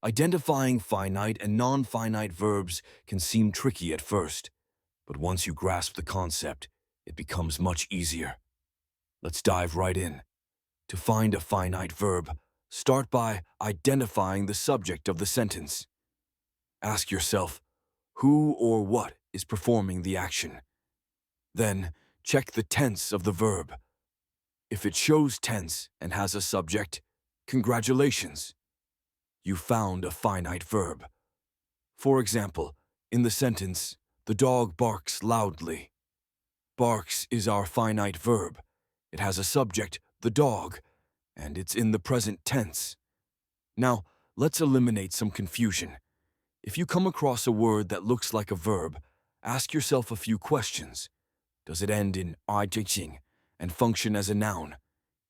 Identifying finite and non-finite verbs can seem tricky at first, but once you grasp the concept, it becomes much easier. Let's dive right in. To find a finite verb, start by identifying the subject of the sentence. Ask yourself, who or what is performing the action? Then, check the tense of the verb. If it shows tense and has a subject, congratulations. You found a finite verb. For example, in the sentence, the dog barks loudly. Barks is our finite verb. It has a subject, the dog, and it's in the present tense. Now, let's eliminate some confusion. If you come across a word that looks like a verb, ask yourself a few questions. Does it end in ing and function as a noun?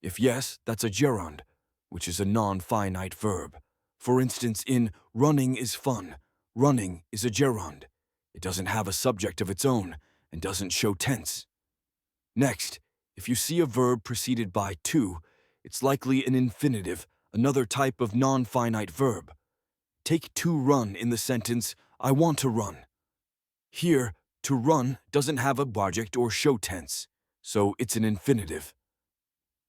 If yes, that's a gerund, which is a non-finite verb. For instance, in running is fun, running is a gerund. It doesn't have a subject of its own and doesn't show tense. Next, if you see a verb preceded by to, it's likely an infinitive, another type of non-finite verb. Take to run in the sentence, I want to run. Here, to run doesn't have a object or show tense, so it's an infinitive.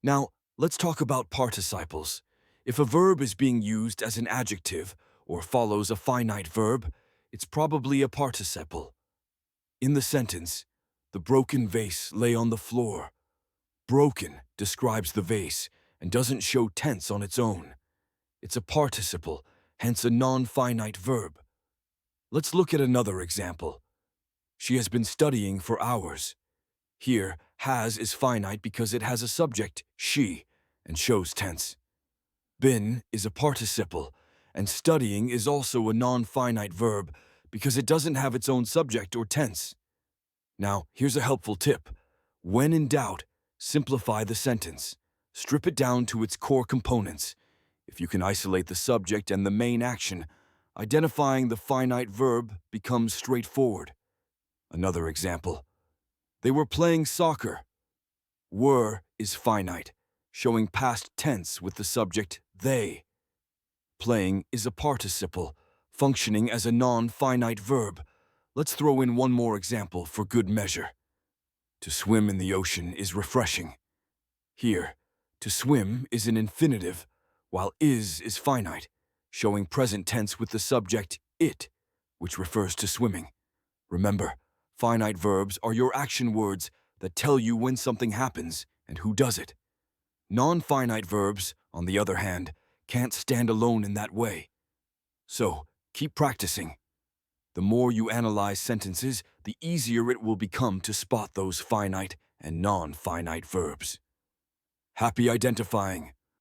Now, let's talk about participles. If a verb is being used as an adjective or follows a finite verb, it's probably a participle. In the sentence, the broken vase lay on the floor. Broken describes the vase and doesn't show tense on its own. It's a participle, hence a non-finite verb. Let's look at another example. She has been studying for hours. Here, has is finite because it has a subject, she, and shows tense. Been is a participle, and studying is also a non-finite verb because it doesn't have its own subject or tense. Now, here's a helpful tip. When in doubt, simplify the sentence. Strip it down to its core components. If you can isolate the subject and the main action, identifying the finite verb becomes straightforward. Another example. They were playing soccer. Were is finite, showing past tense with the subject they. Playing is a participle, functioning as a non-finite verb. Let's throw in one more example for good measure. To swim in the ocean is refreshing. Here, to swim is an infinitive, while is finite, showing present tense with the subject it, which refers to swimming. Remember, finite verbs are your action words that tell you when something happens and who does it. Non-finite verbs, on the other hand, can't stand alone in that way. So, keep practicing. The more you analyze sentences, the easier it will become to spot those finite and non-finite verbs. Happy identifying!